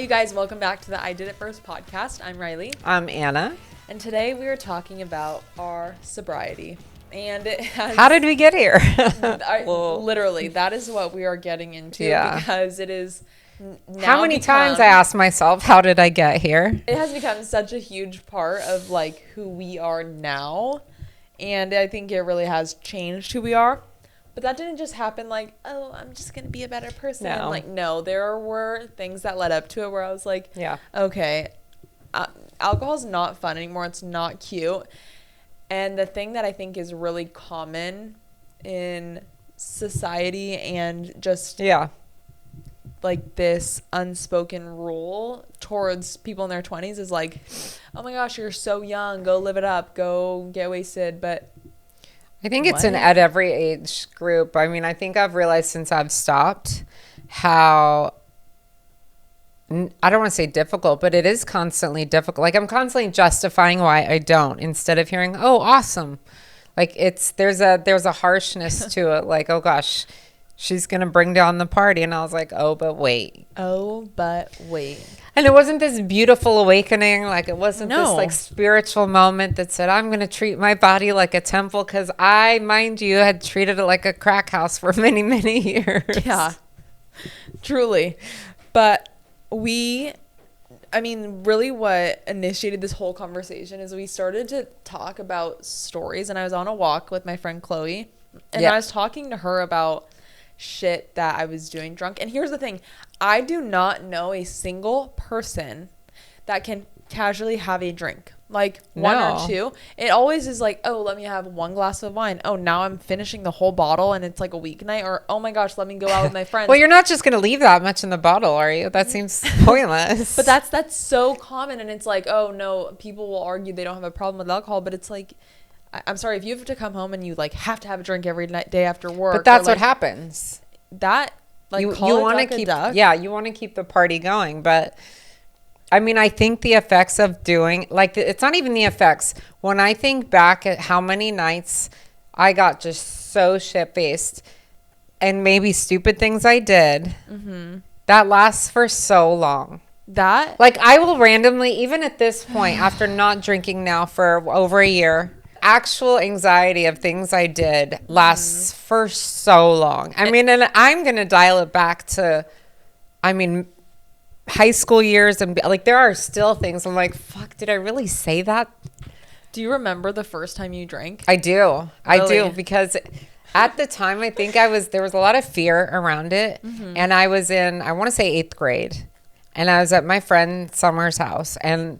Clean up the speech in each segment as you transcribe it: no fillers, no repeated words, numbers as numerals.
you guys, welcome back to the I Did It First podcast. I'm Riley. I'm Anna. And today we are talking about our sobriety. And it has... How did we get here? Literally, that is what we are getting into because it is now how many times I asked myself, how did I get here? It has become such a huge part of like who we are now. And I think it really has changed who we are. But that didn't just happen like, oh, I'm just going to be a better person. No. Like, no, there were things that led up to it where I was like, okay, alcohol's not fun anymore. It's not cute. And the thing that I think is really common in society and just like this unspoken rule towards people in their 20s is like, oh my gosh, you're so young. Go live it up. Go get wasted. But I think it's at every age group. I mean, I think I've realized since I've stopped how, I don't want to say difficult, but it is constantly difficult. Like I'm constantly justifying why I don't instead of hearing, oh, awesome. Like there's a harshness to it. Like, oh gosh, she's going to bring down the party. And I was like, oh, but wait. And it wasn't this beautiful awakening. Like it wasn't this like spiritual moment that said, I'm going to treat my body like a temple. Cause I, mind you, had treated it like a crack house for many, many years. Yeah, truly. But really what initiated this whole conversation is we started to talk about stories, and I was on a walk with my friend Chloe, and I was talking to her about shit that I was doing drunk. And here's the thing, I do not know a single person that can casually have a drink, like one or two. It always is like, oh, let me have one glass of wine. Oh, now I'm finishing the whole bottle and it's like a weeknight. Or, oh my gosh, let me go out with my friends. Well, you're not just going to leave that much in the bottle, are you? That seems pointless. But that's so common. And it's like, oh no, people will argue they don't have a problem with alcohol, but it's like, I'm sorry, if you have to come home and you like have to have a drink every day after work. But that's what happens. That like you want to keep you want to keep the party going. But I mean, I think the effects of doing like it's not even the effects. When I think back at how many nights I got just so shit faced and maybe stupid things I did, that lasts for so long. That like I will randomly, even at this point, after not drinking now for over a year, actual anxiety of things I did lasts for so long. I mean, and I'm going to dial it back to, high school years. And like, there are still things I'm like, fuck, did I really say that? Do you remember the first time you drank? I do. Really? I do. Because at the time, I think there was a lot of fear around it. And I was in, I want to say 8th grade. And I was at my friend Summer's house, and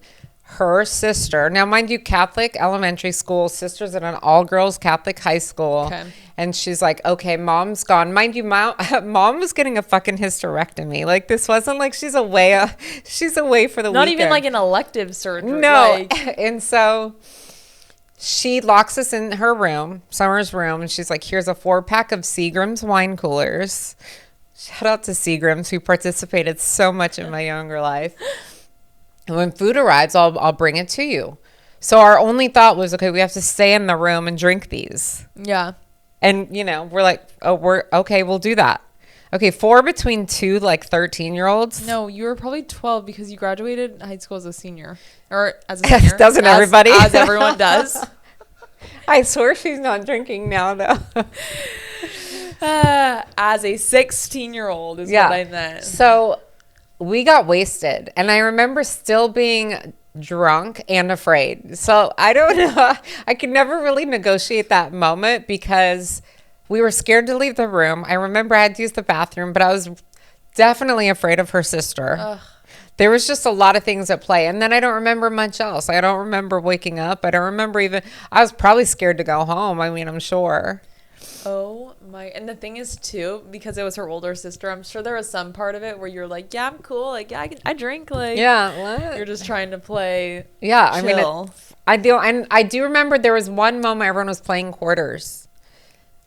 her sister, now mind you, Catholic elementary school, sister's in an all-girls Catholic high school. Okay. And she's like, okay, mom's gone. Mind you, mom was getting a fucking hysterectomy. Like this wasn't like she's away for the weekend. Not even like an elective surgery. No. And so she locks us in her room, Summer's room, and she's like, here's a 4-pack of Seagram's wine coolers. Shout out to Seagram's, who participated so much in my younger life. And when food arrives, I'll bring it to you. So our only thought was, okay, we have to stay in the room and drink these. Yeah. And, we're like, oh, we'll do that. Okay, 4 between 2, like 13-year-olds. No, you were probably 12 because you graduated high school as a senior. Or as a senior. Doesn't everybody? As everyone does. I swear she's not drinking now, though. As a 16-year-old is what I meant. So we got wasted, and I remember still being drunk and afraid. So I don't know. I could never really negotiate that moment because we were scared to leave the room. I remember I had to use the bathroom, but I was definitely afraid of her sister. Ugh. There was just a lot of things at play. And then I don't remember much else. I don't remember waking up. I don't remember I was probably scared to go home. I mean, I'm sure. Oh my, and the thing is too, because it was her older sister, I'm sure there was some part of it where you're like, yeah, I'm cool, like, yeah, I drink, like, yeah, what? You're just trying to play chill. I mean, I do remember there was one moment everyone was playing quarters.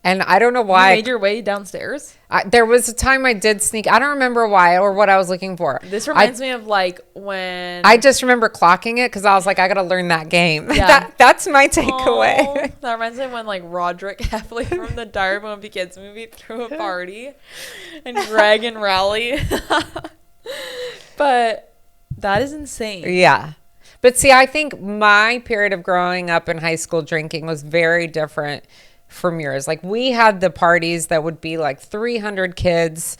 And I don't know why. You made your way downstairs? There was a time I did sneak. I don't remember why or what I was looking for. This reminds me of like when... I just remember clocking it because I was like, I got to learn that game. Yeah. That's my takeaway. That reminds me of when like Roderick Heffley from the Diary of a Wimpy Kids movie threw a party and Greg and Rowley. But that is insane. Yeah. But see, I think my period of growing up in high school drinking was very different from yours. Like, we had the parties that would be like 300 kids,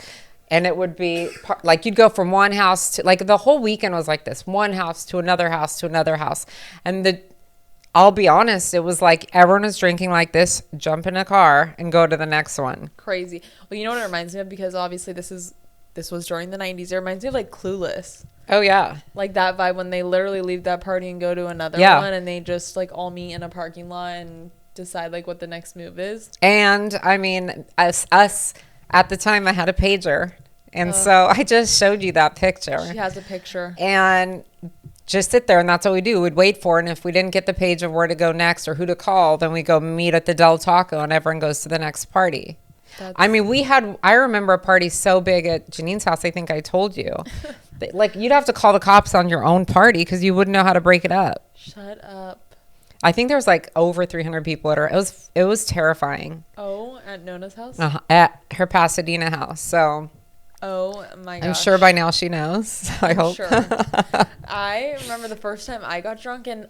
and it would be like you'd go from one house to, like, the whole weekend was like this, one house to another house to another house. And I'll be honest, it was like everyone was drinking like this, jump in a car and go to the next one. Crazy. Well, you know what it reminds me of? Because obviously this was during the 90s. It reminds me of like Clueless. Oh, yeah. Like that vibe when they literally leave that party and go to another one, and they just like all meet in a parking lot and decide like what the next move is. And I mean, us at the time, I had a pager. And so I just showed you that picture. She has a picture. And just sit there, and that's what we do. We'd wait for it, and if we didn't get the page of where to go next or who to call, then we go meet at the Del Taco, and everyone goes to the next party. I mean, I remember a party so big at Janine's house, I think I told you. Like, you'd have to call the cops on your own party because you wouldn't know how to break it up. Shut up. I think there was like over 300 people at her. It was terrifying. Oh, at Nona's house? At her Pasadena house, so... Oh my gosh. I'm sure by now she knows. I hope. Sure. I remember the first time I got drunk, and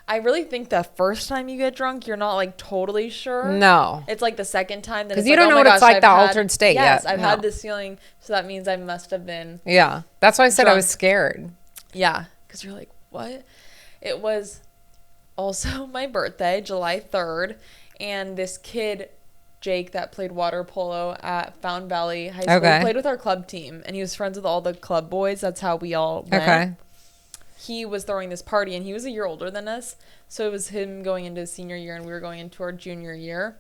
I really think the first time you get drunk, you're not like totally sure. No. It's like the second time that because you don't know what it's like, the altered state yet. Yes, I've had this feeling, so that means I must have been. Yeah, that's why I said drunk. I was scared. Yeah, because you're like, what? It was also my birthday, July 3rd, and this kid, Jake, that played water polo at Fountain Valley High School, played with our club team, and he was friends with all the club boys. That's how we all went. Okay. He was throwing this party, and he was a year older than us, so it was him going into his senior year, and we were going into our junior year.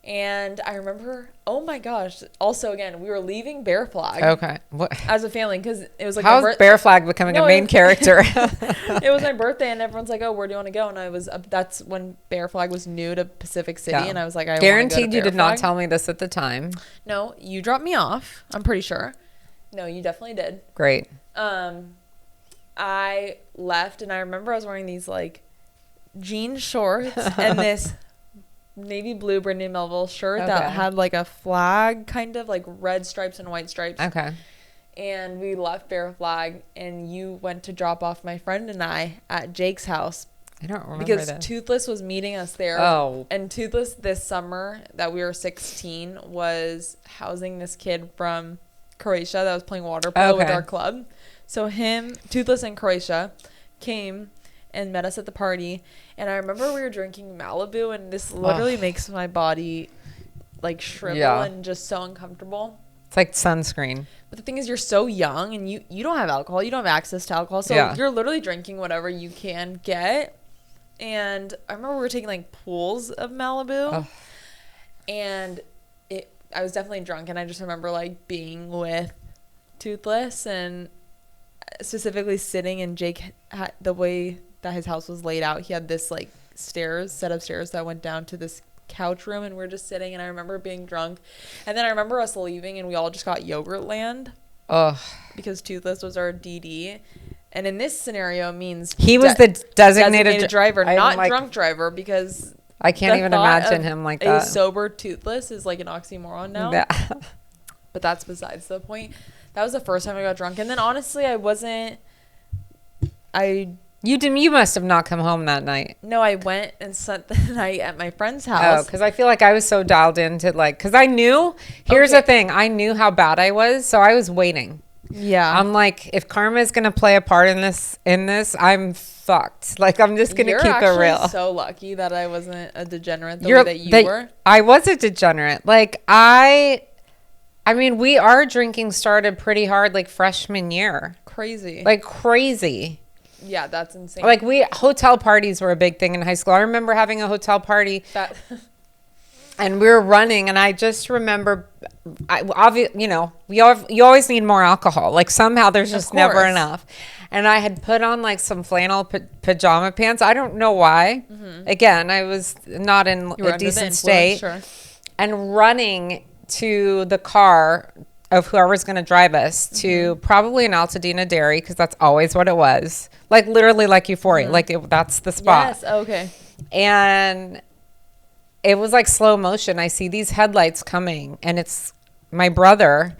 And I remember, oh my gosh, also again, we were leaving Bear Flag. Okay. What? As a family, because it was like... How's Bear Flag becoming a main character? It was my birthday, and everyone's like, oh, where do you want to go? And that's when Bear Flag was new to Pacific City, and I was like, I guaranteed you did not tell me this at the time. No, you dropped me off, I'm pretty sure. No, you definitely did. Great. I left, and I remember I was wearing these like jean shorts and this navy blue Brandy Melville shirt that had like a flag, kind of like red stripes and white stripes. Okay. And we left Bear Flag, and you went to drop off my friend and I at Jake's house. I don't remember because that. Toothless was meeting us there. Oh. And Toothless this summer that we were 16 was housing this kid from Croatia that was playing water polo with our club. So Toothless and Croatia came and met us at the party, and I remember we were drinking Malibu, and this literally makes my body like shrivel and just so uncomfortable. It's like sunscreen. But the thing is, you're so young, and you don't have alcohol, you don't have access to alcohol, so you're literally drinking whatever you can get. And I remember we were taking like pools of Malibu, and I was definitely drunk, and I just remember like being with Toothless and specifically sitting, and Jake had the way that his house was laid out, he had this like set of stairs that went down to this couch room, and we're just sitting, and I remember being drunk, and then I remember us leaving, and we all just got Yogurtland because Toothless was our DD, and in this scenario it means he was the designated driver, not like, drunk driver, because I can't even imagine him like that. A sober Toothless is like an oxymoron now. But that's besides the point. That was the first time I got drunk. And then honestly, You must have not come home that night. No, I went and spent the night at my friend's house. Oh, because I feel like I was so dialed into like, because I knew, here's the thing, I knew how bad I was, so I was waiting. Yeah. I'm like, if karma is going to play a part in this, I'm fucked. Like, I'm just going to keep it real. You're so lucky that I wasn't a degenerate the way that you were. I was a degenerate. Like, I mean, our drinking started pretty hard, like, freshman year. Crazy. Like, crazy. Yeah, that's insane. Like, hotel parties were a big thing in high school. I remember having a hotel party. And we were running, and I just remember, you always need more alcohol. Like, somehow there's just never enough. And I had put on, like, some flannel pajama pants. I don't know why. Mm-hmm. Again, I was not in a decent state. Sure. And running to the car of whoever's going to drive us to probably an Altadena Dairy, because that's always what it was. Like, literally like Euphoria. Like, that's the spot. Yes, okay. And it was like slow motion. I see these headlights coming, and it's my brother.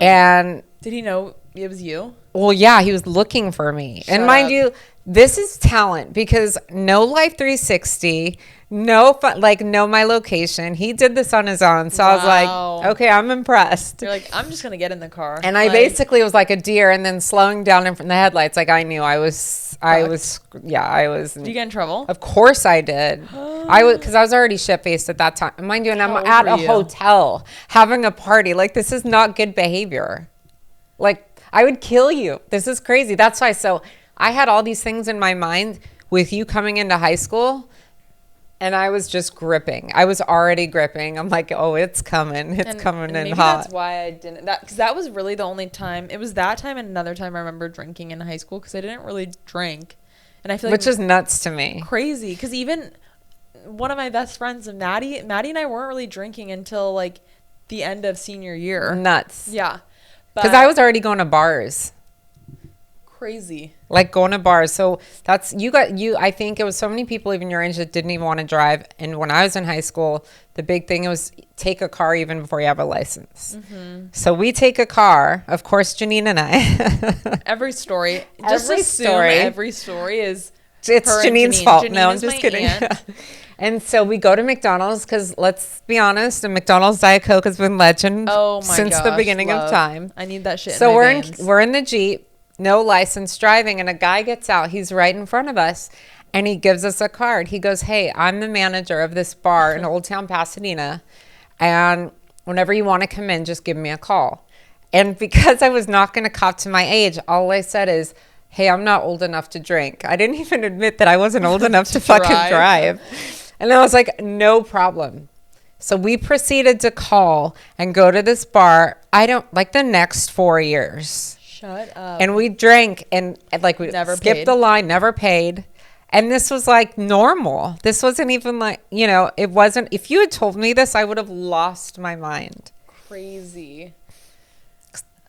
And did he know It was you? Well, yeah, he was looking for me. Shut and mind up. you, this is talent because no Life 360, no fun, like know my location. He did this on his own. So I was like, okay, I'm impressed. You're like, I'm just going to get in the car. And I basically was like a deer and then slowing down in front of the headlights. Like I knew I was. Did you get in trouble? Of course I did. Because I was already shit-faced at that time. Mind you, and I'm at a hotel having a party. Like this is not good behavior. Like I would kill you. This is crazy. That's why. So I had all these things in my mind with you coming into high school. And I was just gripping. I was already gripping. I'm like, oh, it's coming. It's coming in maybe hot. That's why I didn't. Because that was really the only time. It was that time and another time I remember drinking in high school because I didn't really drink. And I feel like. Which is nuts to me. Crazy. Because even one of my best friends, Maddie and I weren't really drinking until like the end of senior year. Nuts. Yeah. Because I was already going to bars. Crazy. Like going to bars. So that's I think it was so many people even your age that didn't even want to drive. And when I was in high school, the big thing was take a car even before you have a license. Mm-hmm. So we take a car, of course, Janine and I. Every story is it's Janine's fault. No, I'm just kidding. And so we go to McDonald's because let's be honest, a McDonald's Diet Coke has been legend since the beginning of time. I need that shit. So we're in the Jeep. No license driving, and a guy gets out. He's right in front of us, and he gives us a card. He goes, hey, I'm the manager of this bar in Old Town Pasadena, and whenever you want to come in, just give me a call. And because I was not going to cop to my age, all I said is, hey, I'm not old enough to drink. I didn't even admit that I wasn't old enough to fucking drive. And I was like, no problem. So we proceeded to call and go to this bar. The next 4 years. Shut up. And we drank and like we never skipped the line, never paid. And this was like normal. This wasn't even like, it wasn't. If you had told me this, I would have lost my mind. Crazy.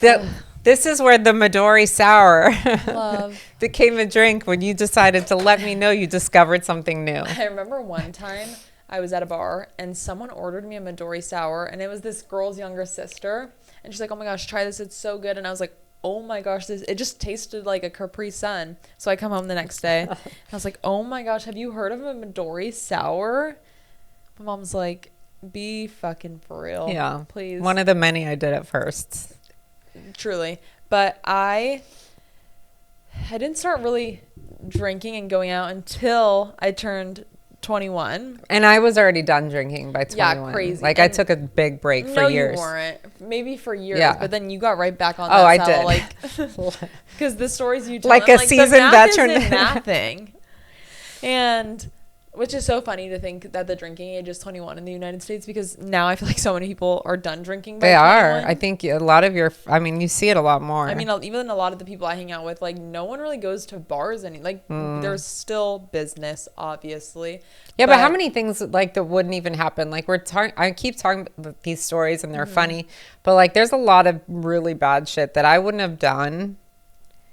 This is where the Midori Sour became a drink when you decided to let me know you discovered something new. I remember one time I was at a bar and someone ordered me a Midori Sour and it was this girl's younger sister. And she's like, oh my gosh, try this. It's so good. And I was like, oh my gosh, it just tasted like a Capri Sun. So I come home the next day. And I was like, oh my gosh, have you heard of a Midori Sour? My mom's like, be fucking for real. Yeah. Please. One of the many I did at first. Truly. But I didn't start really drinking and going out until I turned 21. And I was already done drinking by 21. Yeah, crazy. Like I took a big break for years. No, you weren't. Maybe for years, yeah. But then you got right back on that. Oh, I did. Because the stories you tell, like a seasoned veteran. Isn't mathing. And which is so funny to think that the drinking age is 21 in the United States because now I feel like so many people are done drinking by 21. They are. I think a lot of you see it a lot more. I mean, even a lot of the people I hang out with, like no one really goes to bars there's still business, obviously. Yeah, but how many things like that wouldn't even happen? Like I keep talking about these stories and they're funny, but like there's a lot of really bad shit that I wouldn't have done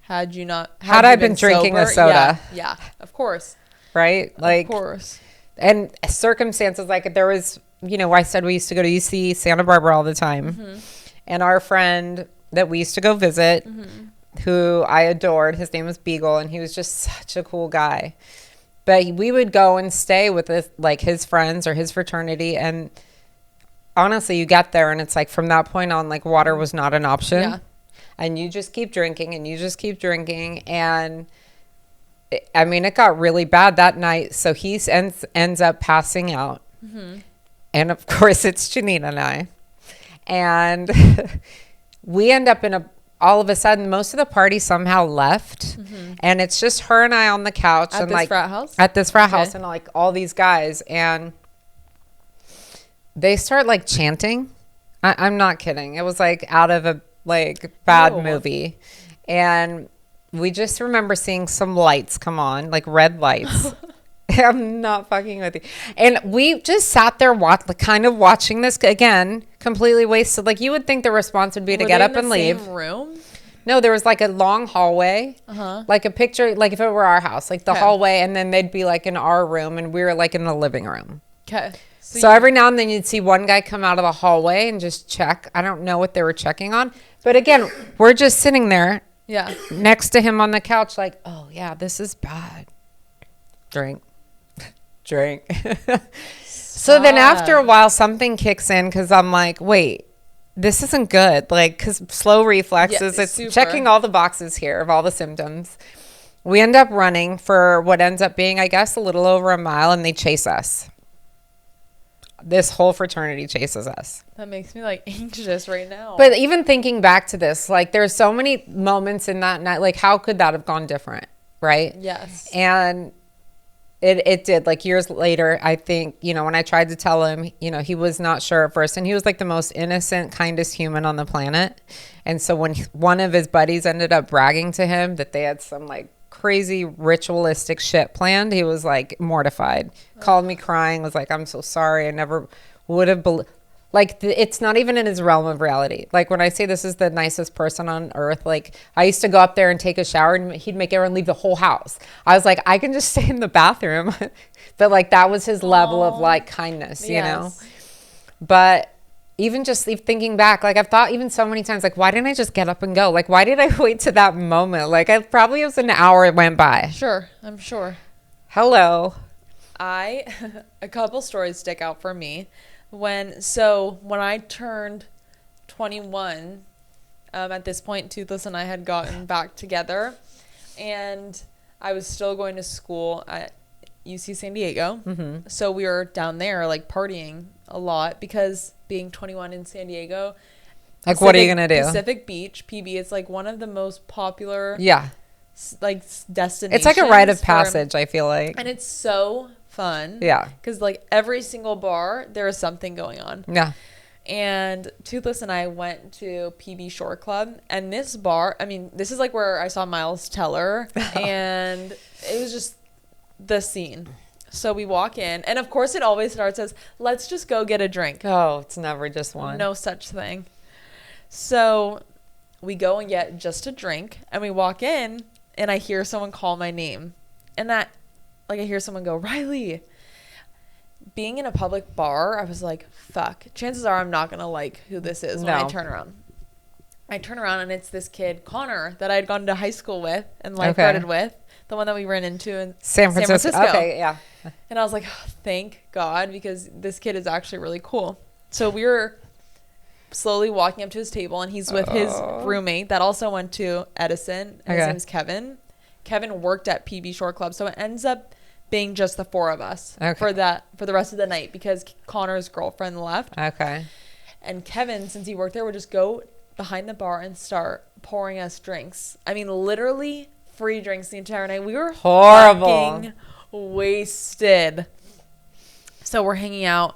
had I been drinking a soda. Yeah, of course. Right? Like, of course. And circumstances like there was, I said we used to go to UC Santa Barbara all the time. Mm-hmm. And our friend that we used to go visit, who I adored, his name was Beagle, and he was just such a cool guy. But we would go and stay with his friends or his fraternity. And honestly, you get there and it's like from that point on, like water was not an option. Yeah. And you just keep drinking and you just keep drinking. And I mean, it got really bad that night. So he ends up passing out. Mm-hmm. And of course, it's Janine and I. And we end up all of a sudden, most of the party somehow left. Mm-hmm. And it's just her and I on the couch. At this frat house? At this frat house. And like all these guys. And they start like chanting. I'm not kidding. It was like out of a bad movie. And we just remember seeing some lights come on, like red lights. I'm not fucking with you. And we just sat there kind of watching this again, completely wasted. Like you would think the response would be to get up and leave. Same room? No, there was like a long hallway, like a picture, like if it were our house, like the hallway, and then they'd be like in our room, and we were like in the living room. Okay. So every now and then you'd see one guy come out of the hallway and just check. I don't know what they were checking on, But again, we're just sitting there next to him on the couch like, oh, yeah, this is bad. Drink. So then after a while, something kicks in because I'm like, wait, this isn't good. Like, because slow reflexes, it's checking all the boxes here of all the symptoms. We end up running for what ends up being, I guess, a little over a mile, and they chase us. This whole fraternity chases us. That makes me like anxious right now. But even thinking back to this, like there's so many moments in that night, like how could that have gone different? Right? Yes. And it did. Like years later, I think, you know, when I tried to tell him, you know, he was not sure at first, and he was like the most innocent, kindest human on the planet. And so when one of his buddies ended up bragging to him that they had some like crazy ritualistic shit planned, he was like mortified, called me crying, was like, I'm so sorry, I never would have it's not even in his realm of reality. Like when I say this is the nicest person on earth, like I used to go up there and take a shower and he'd make everyone leave the whole house. I was like, I can just stay in the bathroom. But like that was his level of like kindness, you know. But even just thinking back, like I've thought even so many times, like, why didn't I just get up and go? Like, why did I wait to that moment? Like, I probably was an hour it went by. Sure, I'm sure. Hello. A couple stories stick out for me. When I turned 21, at this point, Toothless and I had gotten back together, and I was still going to school at UC San Diego. Mm-hmm. So we were down there, like, partying a lot because being 21 in San Diego, like, what are you gonna do? Pacific Beach, PB, it's like one of the most popular like destinations. It's like a rite of passage, I feel like. And it's so fun. Yeah. Because like every single bar, there is something going on. Yeah. And Toothless and I went to PB Shore Club, and this bar, I mean, this is like where I saw Miles Teller, and it was just the scene. So we walk in, and of course it always starts as, let's just go get a drink. Oh, it's never just one. No such thing. So we go and get just a drink, and we walk in, and I hear someone call my name. And I hear someone go, Riley. Being in a public bar, I was like, fuck. Chances are I'm not going to like who this is when I turn around. I turn around, and it's this kid, Connor, that I had gone to high school with and lifeguarded with. The one that we ran into in San Francisco. Okay, yeah. And I was like, oh, thank God, because this kid is actually really cool. So we were slowly walking up to his table, and he's with his roommate that also went to Edison. And his name is Kevin. Kevin worked at PB Shore Club, so it ends up being just the four of us for the rest of the night because Connor's girlfriend left. Okay. And Kevin, since he worked there, would just go behind the bar and start pouring us drinks. I mean, literally free drinks the entire night. We were fucking wasted. So we're hanging out,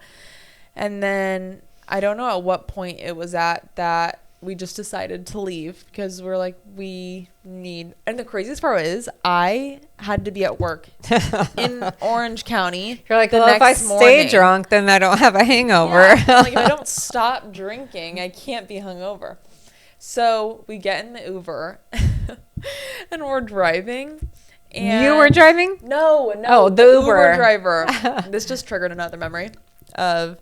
and then I don't know at what point it was at that we just decided to leave because we're like, and the craziest part is I had to be at work in Orange County. You're like, well, if I stay drunk, then I don't have a hangover. Yeah. Like, if I don't stop drinking, I can't be hungover. So we get in the Uber and we're driving. And you were driving? No. Oh, the Uber driver. This just triggered another memory of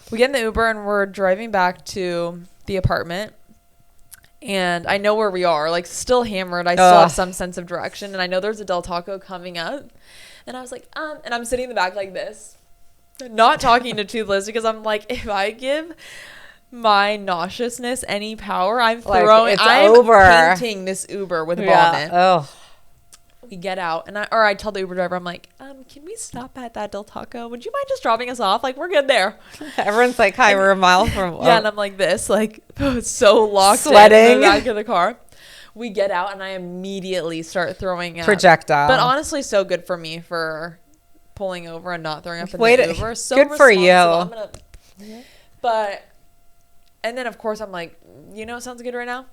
we get in the Uber and we're driving back to the apartment. And I know where we are, like still hammered. I still have some sense of direction. And I know there's a Del Taco coming up. And I was like, and I'm sitting in the back like this, not talking to Toothless because I'm like, if I give my nauseousness any power, I'm painting this Uber with vomit. Oh. We get out, and I tell the Uber driver, I'm like, can we stop at that Del Taco? Would you mind just dropping us off? Like, we're good there. Everyone's like, hi, we're a mile from. Yeah, and I'm like this, like, so locked sweating in the back of the car. We get out, and I immediately start throwing up. Projectile. But honestly, so good for me for pulling over and not throwing up in the Uber. So good for you. But, and then, of course, I'm like, you know what sounds good right now?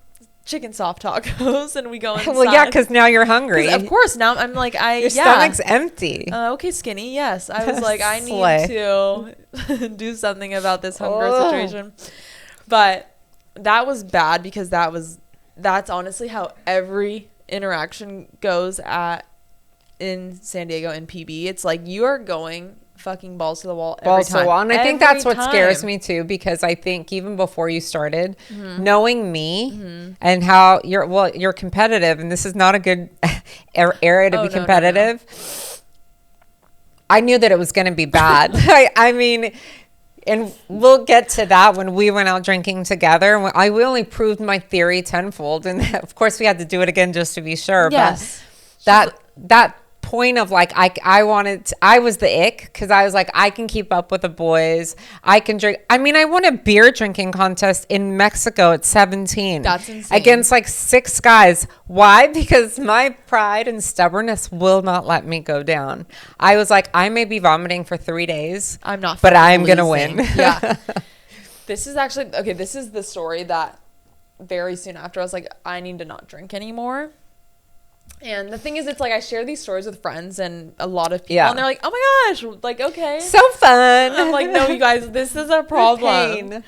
Chicken soft tacos, and we go inside. Well, yeah, because now you're hungry. Of course, now I'm like, your stomach's empty. Okay, skinny. Yes, I was like, I need to do something about this hunger situation. But that was bad because that's honestly how every interaction goes in San Diego in PB. It's like you are going fucking balls to the wall every balls time. to the wall. And I think Every that's what time. scares me too, because I think even before you started, knowing me and how you're competitive, and this is not a good area to be competitive. No. I knew that it was going to be bad. I mean, and we'll get to that when we went out drinking together. We only proved my theory tenfold. And of course we had to do it again just to be sure. Yes. But that point of like, I was the ick, because I was like, I can keep up with the boys. I can drink. I mean, I won a beer drinking contest in Mexico at 17. That's insane. Against like 6 guys. Why? Because my pride and stubbornness will not let me go down. I was like, I may be vomiting for 3 days. I'm not. But I'm going to win. Yeah. This is actually, okay, this is the story that very soon after I was like, I need to not drink anymore. And the thing is, it's like I share these stories with friends and a lot of people, and they're like, oh my gosh, like, okay. So fun. I'm like, no, you guys, this is a problem.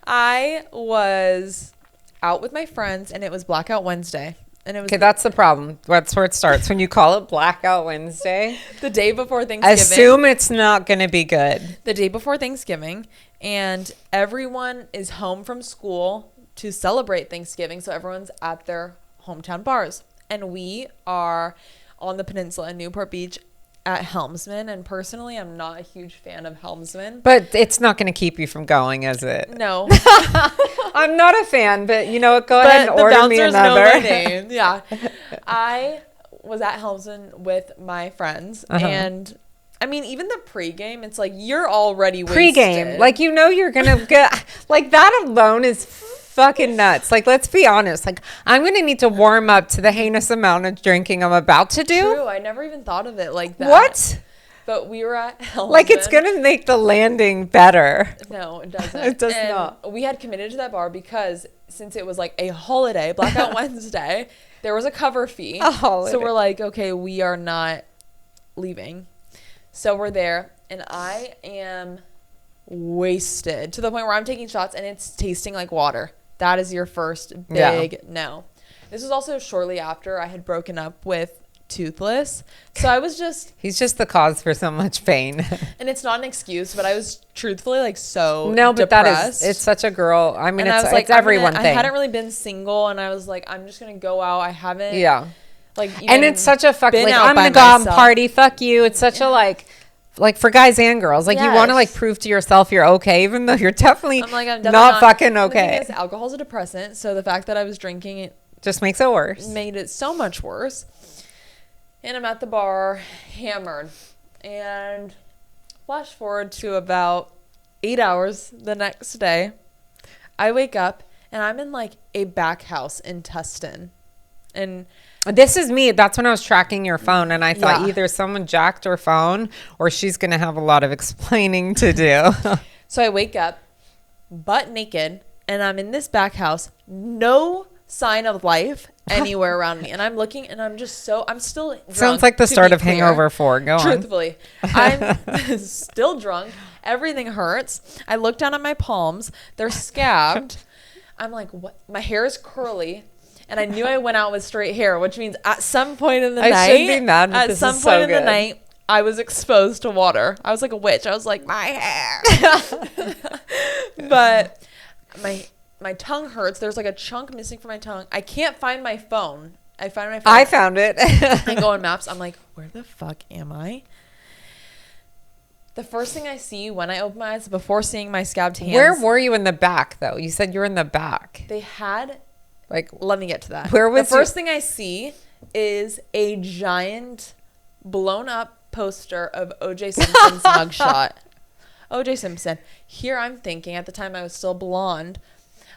I was out with my friends, and it was Blackout Wednesday. And it was that's the problem. That's where it starts. When you call it Blackout Wednesday. The day before Thanksgiving. Assume it's not going to be good. The day before Thanksgiving, and everyone is home from school to celebrate Thanksgiving, so everyone's at their hometown bars. And we are on the peninsula in Newport Beach at Helmsman. And personally, I'm not a huge fan of Helmsman. But it's not going to keep you from going, is it? No. I'm not a fan, but you know what? Go ahead and order me another. Know my name. Yeah. I was at Helmsman with my friends. And I mean, even the pregame, it's like you're already wasted. Pregame. Like, you know, you're going to get like that alone is fucking nuts. Like, let's be honest. Like, I'm going to need to warm up to the heinous amount of drinking I'm about to do. True. I never even thought of it like that. What? But we were at Helmsman. Like, it's going to make the landing better. No, it doesn't. It does not. We had committed to that bar because since it was like a holiday, Blackout Wednesday, there was a cover fee. A holiday. So we're like, okay, we are not leaving. So we're there, and I am wasted to the point where I'm taking shots, and it's tasting like water. That is your first big no. This was also shortly after I had broken up with Toothless. So I was just... He's just the cause for so much pain. And it's not an excuse, but I was truthfully like so No, but depressed. that is... It's such a girl... I mean, and it's everyone thing. I hadn't really been single, and I was like, I'm just going to go out. I haven't... Yeah. Like, and it's such a fuck... Like, I'm going to go out and party. Fuck you. It's such a like for guys and girls. Like, you want to like prove to yourself you're okay, even though you're definitely, I'm not fucking okay. The thing is, alcohol's a depressant, so the fact that I was drinking it... just makes it worse. Made it so much worse. And I'm at the bar, hammered. And flash forward to about 8 hours the next day. I wake up, and I'm in, like, a back house in Tustin. And this is me. That's when I was tracking your phone, and I thought either someone jacked her phone or she's going to have a lot of explaining to do. So I wake up, butt naked, and I'm in this back house. No sign of life anywhere around me, and I'm looking, and I'm still drunk. Sounds like the start of Hangover 4. Go on. Truthfully, I'm still drunk. Everything hurts. I look down at my palms. They're scabbed. I'm like, what? My hair is curly, and I knew I went out with straight hair, which means at some point in the night, I should be mad, but at some point in the night, I was exposed to water. I was like a witch. I was like, my hair. But my tongue hurts. There's like a chunk missing from my tongue. I can't find my phone. I found my phone. I found it. I go on maps. I'm like, where the fuck am I? The first thing I see when I open my eyes, before seeing my scabbed hands. Where were you in the back, though? You said you were in the back. They had, like, let me get to that. Where was the first thing I see is a giant blown up poster of O.J. Simpson's mugshot. O.J. Simpson. Here I'm thinking, at the time I was still blonde,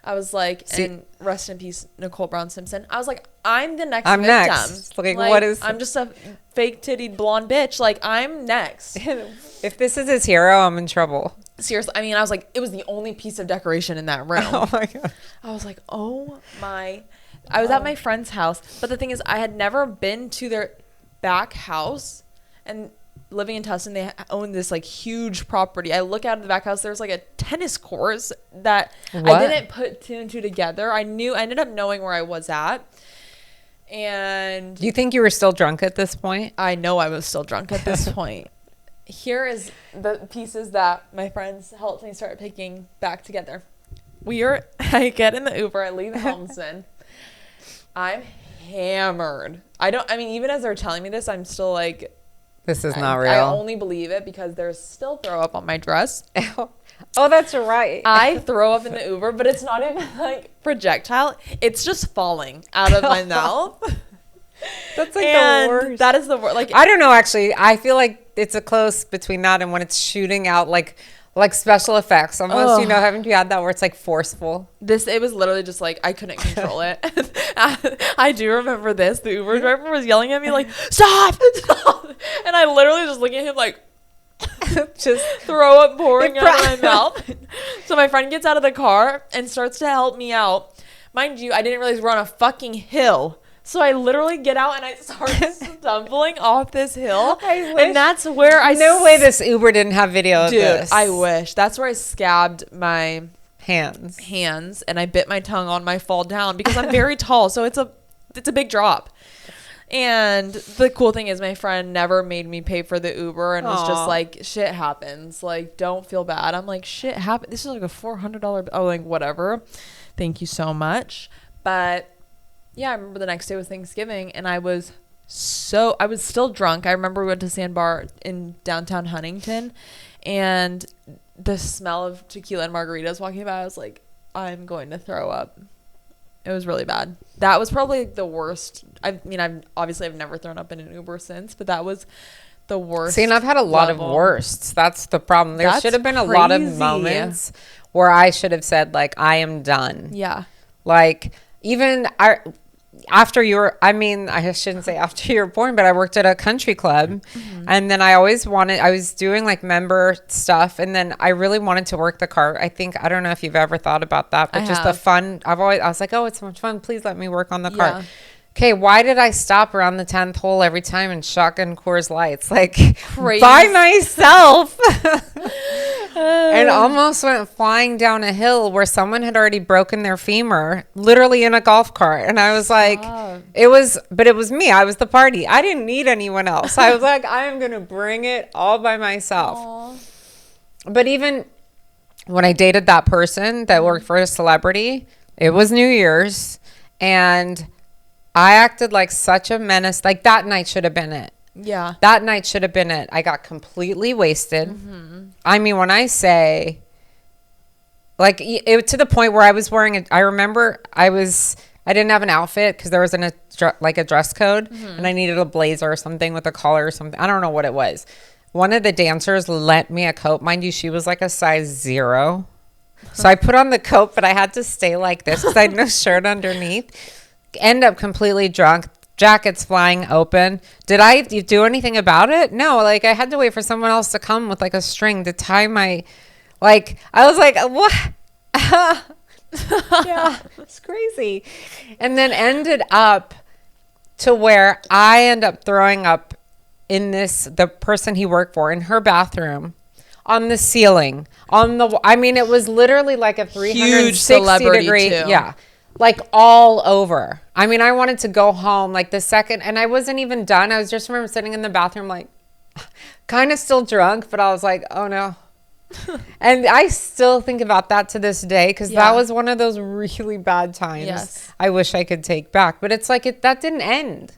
I was like, and rest in peace, Nicole Brown Simpson. I was like, I'm the next victim. Next. Like, what is... I'm just a fake tittied blonde bitch. Like, I'm next. If this is his hero, I'm in trouble. Seriously. I mean, I was like, it was the only piece of decoration in that room. Oh, my God. I was like, oh, my... I was at my friend's house. But the thing is, I had never been to their back house. And... living in Tustin, they own this like huge property. I look out of the back house, there's like a tennis course that I didn't put two and two together. I ended up knowing where I was at. And do you think you were still drunk at this point? I know I was still drunk at this point. here is the pieces that my friends helped me start picking back together. I get in the Uber, I leave Helmsden. I'm hammered. Even as they're telling me this, I'm still like, this is not real. I only believe it because there's still throw up on my dress. Oh, that's right. I throw up in the Uber, but it's not even like projectile. It's just falling out of my mouth. That's like the worst. That is the worst. Like, I don't know, actually. I feel like it's a close between that and when it's shooting out like special effects almost. You know, haven't you had that where it's like forceful? It was literally just like I couldn't control it. I do remember this. The Uber driver was yelling at me like, stop, and I literally just looking at him like, just throw up pouring out of my mouth. So my friend gets out of the car and starts to help me out. Mind you, I didn't realize we're on a fucking hill. So I literally get out and I start stumbling off this hill. And that's where No way this Uber didn't have video of this. Dude, I wish. That's where I scabbed my hands and I bit my tongue on my fall down because I'm very tall. So it's a big drop. And the cool thing is my friend never made me pay for the Uber and was just like, shit happens. Like, don't feel bad. I'm like, shit happened. This is like a $400. Oh, like, whatever. Thank you so much. But yeah, I remember the next day was Thanksgiving and I was still drunk. I remember we went to Sandbar in downtown Huntington and the smell of tequila and margaritas walking by, I was like, I'm going to throw up. It was really bad. That was probably the worst. I've never thrown up in an Uber since, but that was the worst. See, and I've had a lot of worsts. That's the problem. There should have been a lot of moments where I should have said, like, I am done. Yeah. Like, even after I shouldn't say after you were born, but I worked at a country club and then I was doing like member stuff and then I really wanted to work the cart. I don't know if you've ever thought about that, but just the fun. I was like, oh, it's so much fun. Please let me work on the cart. Okay, why did I stop around the 10th hole every time and shotgun Coors Lights? Like, crazy. By myself. And almost went flying down a hill where someone had already broken their femur, literally in a golf cart. And I was like, it was me. I was the party. I didn't need anyone else. I was like, I am going to bring it all by myself. Aww. But even when I dated that person that worked for a celebrity, it was New Year's and I acted like such a menace. Like that night should have been it. Yeah. That night should have been it. I got completely wasted. I mean, when I say, like, it to the point where I was wearing I remember I didn't have an outfit because there was a dress code and I needed a blazer or something with a collar or something. I don't know what it was. One of the dancers lent me a coat. Mind you, she was like a size 0. So I put on the coat, but I had to stay like this because I had no shirt underneath. End up completely drunk. Jackets flying open. Did I do anything about it? No, like I had to wait for someone else to come with like a string to tie my, like, I was like, what? Yeah, it's crazy. And then ended up to where I end up throwing up in the person he worked for in her bathroom on the ceiling it was literally like a 360 degree. Too. Yeah. Like all over. I mean, I wanted to go home like the second, and I wasn't even done. I was just remember sitting in the bathroom, like kind of still drunk, but I was like, oh no. And I still think about that to this day because that was one of those really bad times I wish I could take back. But it's like that didn't end.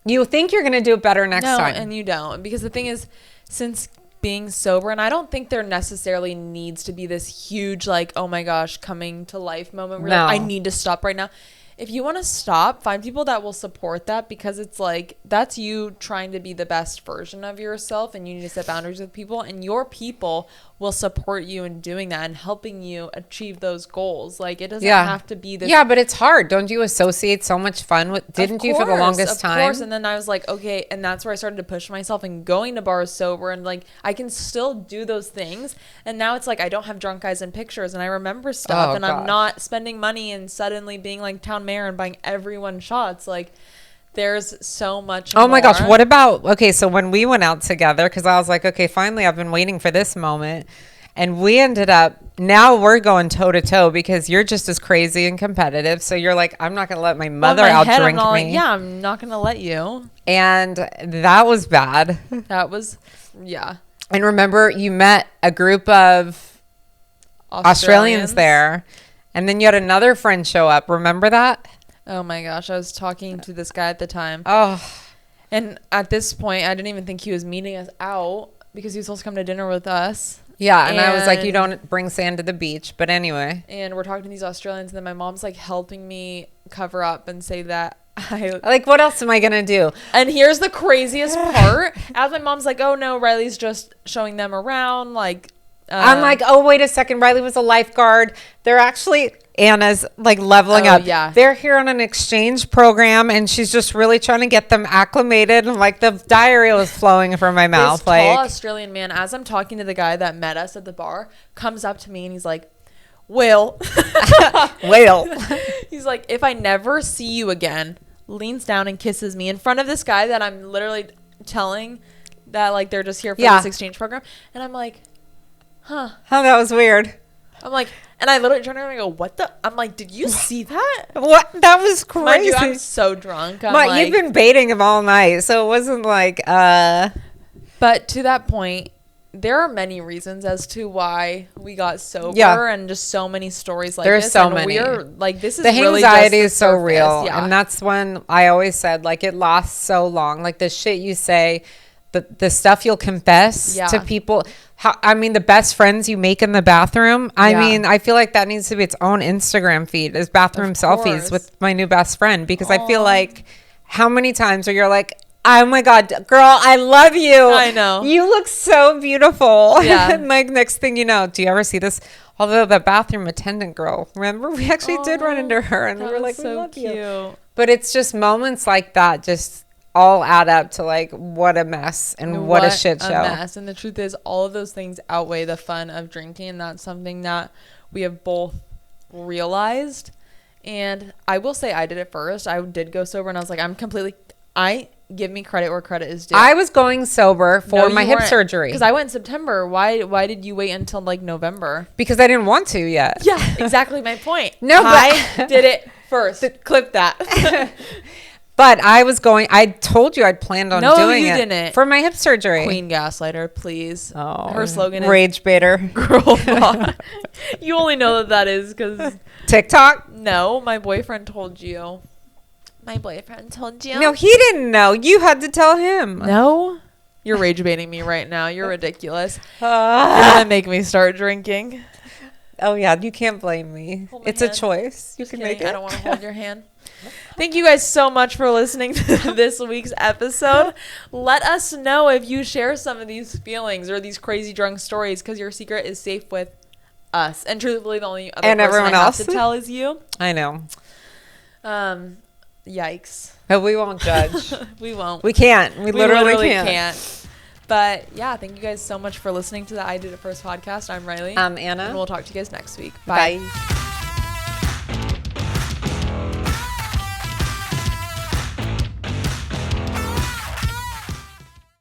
You think you're going to do it better next time. And you don't. Because the thing is, since being sober, and I don't think there necessarily needs to be this huge like, oh my gosh, coming to life moment where like, I need to stop right now. If you want to stop, find people that will support that because it's like that's you trying to be the best version of yourself and you need to set boundaries with people and your people will support you in doing that and helping you achieve those goals. Like it doesn't have to be this. Yeah, but it's hard. Don't you associate so much fun with, didn't you for the longest time? Of course. And then I was like, okay. And that's where I started to push myself and going to bars sober and like, I can still do those things. And now it's like, I don't have drunk guys in pictures and I remember stuff I'm not spending money and suddenly being like town mayor and buying everyone shots. Like there's so much more. My gosh. What about, okay, so when we went out together, because I was like, okay, finally I've been waiting for this moment. And we ended up, now we're going toe to toe because you're just as crazy and competitive. So you're like, I'm not going to let my mother outdrink me. Like, yeah, I'm not going to let you. And that was bad. That was Yeah. And remember, you met a group of Australians there. And then you had another friend show up. Remember that? Oh, my gosh. I was talking to this guy at the time. Oh. And at this point, I didn't even think he was meeting us out because he was supposed to come to dinner with us. Yeah, and I was like, you don't bring sand to the beach. But anyway. And we're talking to these Australians, and then my mom's, like, helping me cover up and say that like, what else am I going to do? And here's the craziest part. As my mom's like, oh, no, Riley's just showing them around, like... I'm like, oh, wait a second. Riley was a lifeguard. They're actually... Anna's like leveling up. Yeah. They're here on an exchange program, and she's just really trying to get them acclimated. And like the diarrhea was flowing from my mouth. This like, tall Australian man, as I'm talking to the guy that met us at the bar, comes up to me and he's like, "Will, he's like, if I never see you again," leans down and kisses me in front of this guy that I'm literally telling that like they're just here for this exchange program, and I'm like, huh, that was weird. I'm like, and I literally turn around and I go, what the? I'm like, did you see that? What? That was crazy. Mind you, I'm so drunk. You've been baiting him all night, so it wasn't like, But to that point, there are many reasons as to why we got sober and just so many stories like this. There's so many. We're like, this is the really anxiety just is so real. Yeah. And that's when I always said, like, it lasts so long. Like the shit you say, the stuff you'll confess to people. The best friends you make in the bathroom. I mean, I feel like that needs to be its own Instagram feed, is bathroom selfies with my new best friend, because I feel like how many times are you're like, oh my God, girl, I love you. I know. You look so beautiful. Yeah. And like next thing you know, do you ever see this? Although the bathroom attendant girl, remember we actually did run into her and we were like, we love you. But it's just moments like that just all add up to like what a mess and what a shit show. Mess. And the truth is, all of those things outweigh the fun of drinking, and that's something that we have both realized. And I will say, I did it first. I did go sober, and I was like, give me credit where credit is due. I was going sober for my hip surgery because I went in September. Why did you wait until like November? Because I didn't want to yet. Yeah, exactly my point. No, but I did it first. Clip that. But I told you I'd planned on doing it. No, you didn't. For my hip surgery. Queen Gaslighter, please. Oh. Her slogan is Rage Baiter. Girl boss. You only know that is because. TikTok? No, my boyfriend told you. My boyfriend told you? No, he didn't know. You had to tell him. No? You're rage baiting me right now. You're ridiculous. You're going to make me start drinking. Oh, yeah. You can't blame me. It's hand. A choice. You can make it. I don't want to hold your hand. Thank you guys so much for listening to this week's episode. Let us know if you share some of these feelings or these crazy drunk stories, because your secret is safe with us. And truthfully, the only other person I have to tell is you. I know. Yikes. But we won't judge. We won't. We can't. We literally can't. But yeah, thank you guys so much for listening to the I Did It First podcast. I'm Riley. I'm Anna. And we'll talk to you guys next week. Bye.